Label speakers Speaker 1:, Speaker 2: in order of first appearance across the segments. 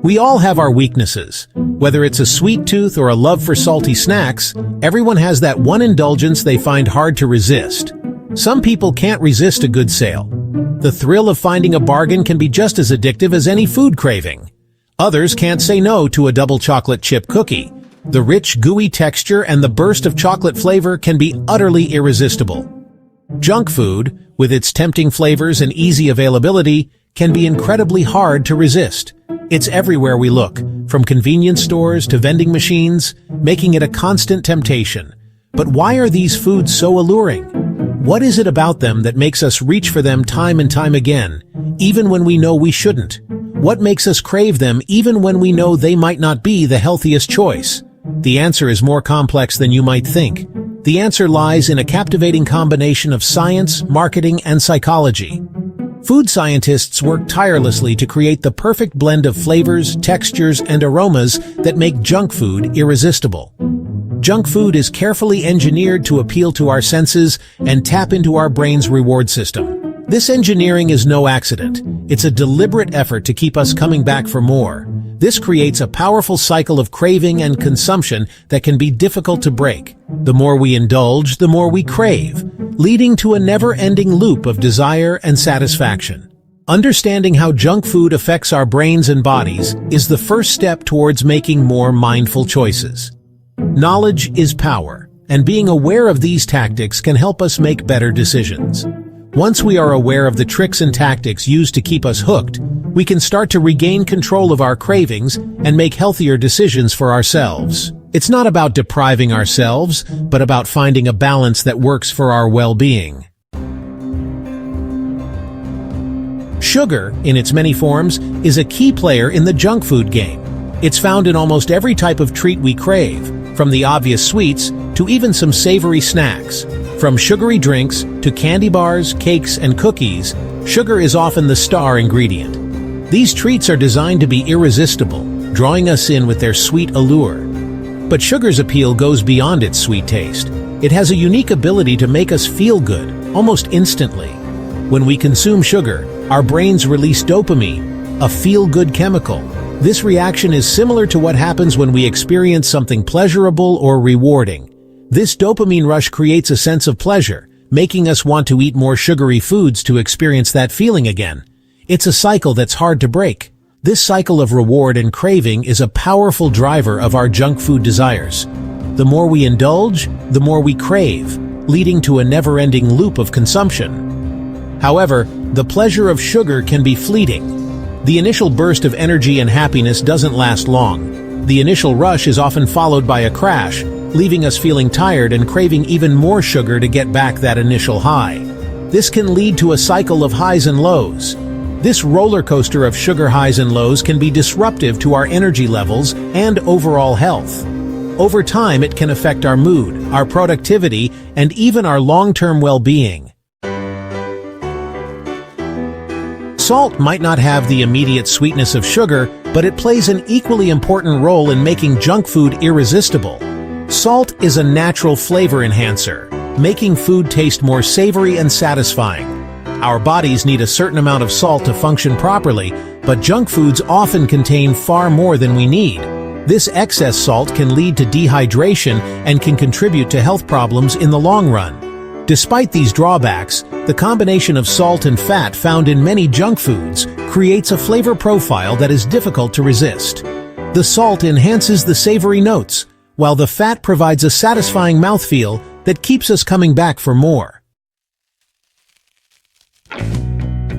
Speaker 1: We all have our weaknesses. Whether it's a sweet tooth or a love for salty snacks, everyone has that one indulgence they find hard to resist. Some people can't resist a good sale. The thrill of finding a bargain can be just as addictive as any food craving. Others can't say no to a double chocolate chip cookie. The rich, gooey texture and the burst of chocolate flavor can be utterly irresistible. Junk food, with its tempting flavors and easy availability, can be incredibly hard to resist. It's everywhere we look, from convenience stores to vending machines, making it a constant temptation. But why are these foods so alluring? What is it about them that makes us reach for them time and time again, even when we know we shouldn't? What makes us crave them even when we know they might not be the healthiest choice? The answer is more complex than you might think. The answer lies in a captivating combination of science, marketing, and psychology. Food scientists work tirelessly to create the perfect blend of flavors, textures, and aromas that make junk food irresistible. Junk food is carefully engineered to appeal to our senses and tap into our brain's reward system. This engineering is no accident. It's a deliberate effort to keep us coming back for more. This creates a powerful cycle of craving and consumption that can be difficult to break. The more we indulge, the more we crave, leading to a never-ending loop of desire and satisfaction. Understanding how junk food affects our brains and bodies is the first step towards making more mindful choices. Knowledge is power, and being aware of these tactics can help us make better decisions. Once we are aware of the tricks and tactics used to keep us hooked, we can start to regain control of our cravings and make healthier decisions for ourselves. It's not about depriving ourselves, but about finding a balance that works for our well-being. Sugar, in its many forms, is a key player in the junk food game. It's found in almost every type of treat we crave, from the obvious sweets to even some savory snacks. From sugary drinks to candy bars, cakes, and cookies, sugar is often the star ingredient. These treats are designed to be irresistible, drawing us in with their sweet allure. But sugar's appeal goes beyond its sweet taste. It has a unique ability to make us feel good, almost instantly. When we consume sugar, our brains release dopamine, a feel-good chemical. This reaction is similar to what happens when we experience something pleasurable or rewarding. This dopamine rush creates a sense of pleasure, making us want to eat more sugary foods to experience that feeling again. It's a cycle that's hard to break. This cycle of reward and craving is a powerful driver of our junk food desires. The more we indulge, the more we crave, leading to a never-ending loop of consumption. However, the pleasure of sugar can be fleeting. The initial burst of energy and happiness doesn't last long. The initial rush is often followed by a crash, leaving us feeling tired and craving even more sugar to get back that initial high. This can lead to a cycle of highs and lows. This roller coaster of sugar highs and lows can be disruptive to our energy levels and overall health. Over time, it can affect our mood, our productivity, and even our long-term well-being. Salt might not have the immediate sweetness of sugar, but it plays an equally important role in making junk food irresistible. Salt is a natural flavor enhancer, making food taste more savory and satisfying. Our bodies need a certain amount of salt to function properly, but junk foods often contain far more than we need. This excess salt can lead to dehydration and can contribute to health problems in the long run. Despite these drawbacks, the combination of salt and fat found in many junk foods creates a flavor profile that is difficult to resist. The salt enhances the savory notes, while the fat provides a satisfying mouthfeel that keeps us coming back for more.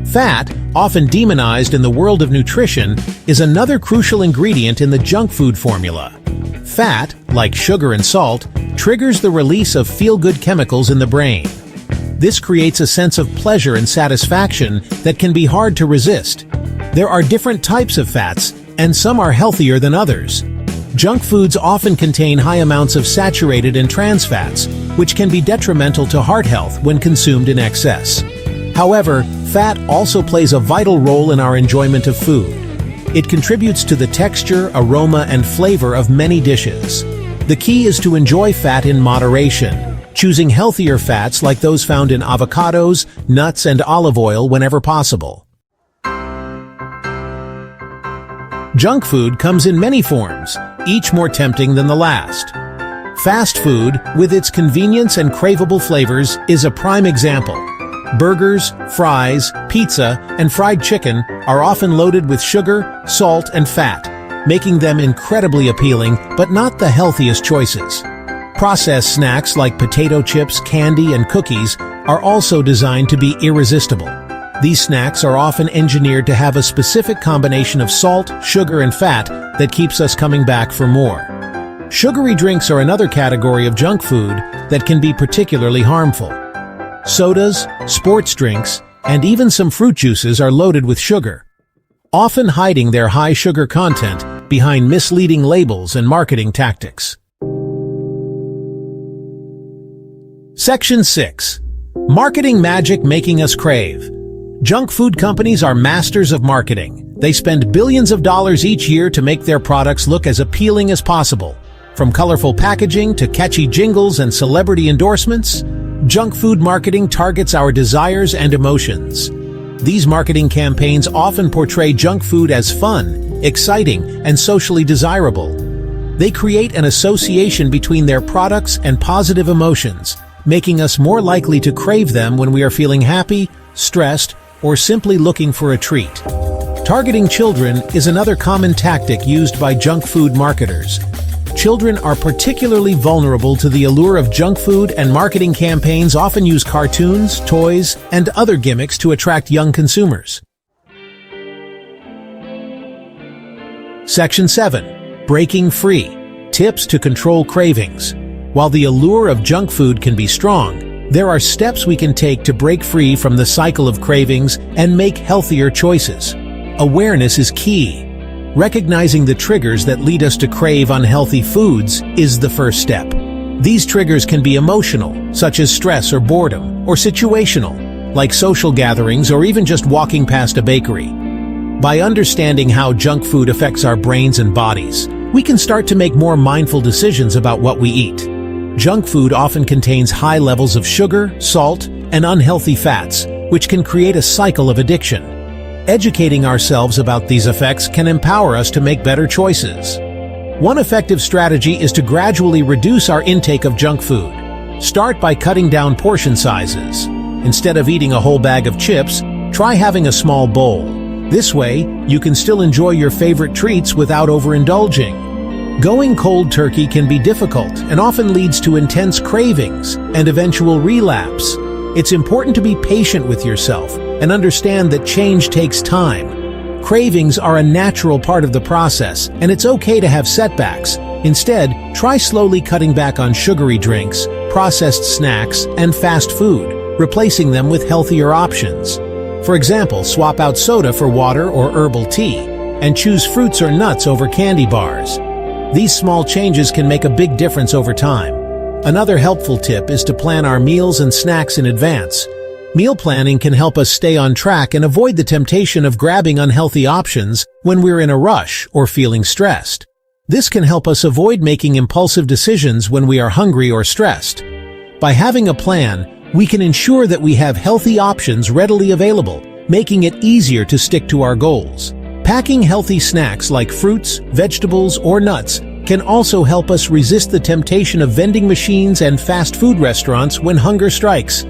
Speaker 1: Fat, often demonized in the world of nutrition, is another crucial ingredient in the junk food formula. Fat, like sugar and salt, triggers the release of feel-good chemicals in the brain. This creates a sense of pleasure and satisfaction that can be hard to resist. There are different types of fats, and some are healthier than others. Junk foods often contain high amounts of saturated and trans fats, which can be detrimental to heart health when consumed in excess. However, fat also plays a vital role in our enjoyment of food. It contributes to the texture, aroma, and flavor of many dishes. The key is to enjoy fat in moderation, choosing healthier fats like those found in avocados, nuts, and olive oil whenever possible. Junk food comes in many forms, each more tempting than the last. Fast food, with its convenience and craveable flavors, is a prime example. Burgers, fries, pizza, and fried chicken are often loaded with sugar, salt, and fat, making them incredibly appealing but not the healthiest choices. Processed snacks like potato chips, candy, and cookies are also designed to be irresistible. These snacks are often engineered to have a specific combination of salt, sugar, and fat that keeps us coming back for more. Sugary drinks are another category of junk food that can be particularly harmful. Sodas, sports drinks, and even some fruit juices are loaded with sugar, often hiding their high sugar content behind misleading labels and marketing tactics. Section 6. Marketing magic making us crave. Junk food companies are masters of marketing. They spend billions of dollars each year to make their products look as appealing as possible. From colorful packaging to catchy jingles and celebrity endorsements, junk food marketing targets our desires and emotions. These marketing campaigns often portray junk food as fun, exciting, and socially desirable. They create an association between their products and positive emotions, making us more likely to crave them when we are feeling happy, stressed, or simply looking for a treat. Targeting children is another common tactic used by junk food marketers. Children are particularly vulnerable to the allure of junk food, and marketing campaigns often use cartoons, toys, and other gimmicks to attract young consumers. Section 7. Breaking free. Tips to control cravings. While the allure of junk food can be strong, there are steps we can take to break free from the cycle of cravings and make healthier choices. Awareness is key. Recognizing the triggers that lead us to crave unhealthy foods is the first step. These triggers can be emotional, such as stress or boredom, or situational, like social gatherings or even just walking past a bakery. By understanding how junk food affects our brains and bodies, we can start to make more mindful decisions about what we eat. Junk food often contains high levels of sugar, salt, and unhealthy fats, which can create a cycle of addiction. Educating ourselves about these effects can empower us to make better choices. One effective strategy is to gradually reduce our intake of junk food. Start by cutting down portion sizes. Instead of eating a whole bag of chips, try having a small bowl. This way, you can still enjoy your favorite treats without overindulging. Going cold turkey can be difficult and often leads to intense cravings and eventual relapse. It's important to be patient with yourself and understand that change takes time. Cravings are a natural part of the process, and it's okay to have setbacks. Instead, try slowly cutting back on sugary drinks, processed snacks, and fast food, replacing them with healthier options. For example, swap out soda for water or herbal tea, and choose fruits or nuts over candy bars. These small changes can make a big difference over time. Another helpful tip is to plan our meals and snacks in advance. Meal planning can help us stay on track and avoid the temptation of grabbing unhealthy options when we're in a rush or feeling stressed. This can help us avoid making impulsive decisions when we are hungry or stressed. By having a plan, we can ensure that we have healthy options readily available, making it easier to stick to our goals. Packing healthy snacks like fruits, vegetables, or nuts can also help us resist the temptation of vending machines and fast food restaurants when hunger strikes.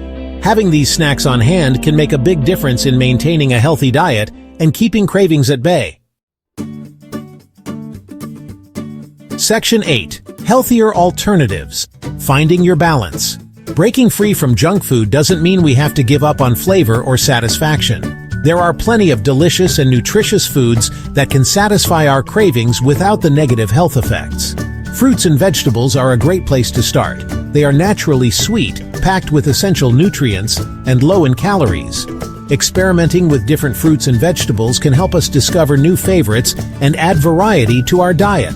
Speaker 1: Having these snacks on hand can make a big difference in maintaining a healthy diet and keeping cravings at bay. Section 8. Healthier alternatives. Finding your balance. Breaking free from junk food doesn't mean we have to give up on flavor or satisfaction. There are plenty of delicious and nutritious foods that can satisfy our cravings without the negative health effects. Fruits and vegetables are a great place to start. They are naturally sweet, packed with essential nutrients, and low in calories. Experimenting with different fruits and vegetables can help us discover new favorites and add variety to our diet.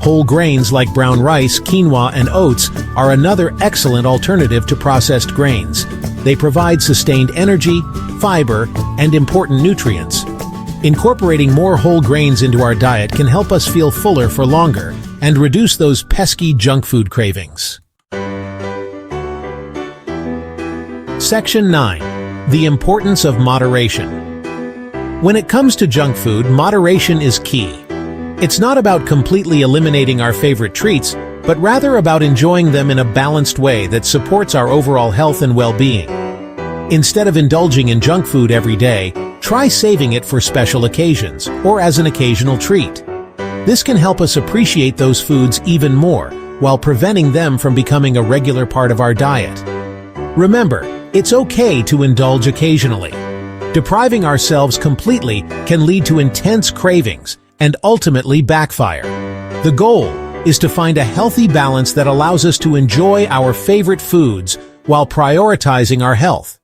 Speaker 1: Whole grains like brown rice, quinoa, and oats are another excellent alternative to processed grains. They provide sustained energy, fiber, and important nutrients. Incorporating more whole grains into our diet can help us feel fuller for longer and reduce those pesky junk food cravings. Section 9. The importance of moderation. When it comes to junk food, moderation is key. It's not about completely eliminating our favorite treats, but rather about enjoying them in a balanced way that supports our overall health and well-being. Instead of indulging in junk food every day, try saving it for special occasions or as an occasional treat. This can help us appreciate those foods even more, while preventing them from becoming a regular part of our diet. Remember, it's okay to indulge occasionally. Depriving ourselves completely can lead to intense cravings and ultimately backfire. The goal is to find a healthy balance that allows us to enjoy our favorite foods while prioritizing our health.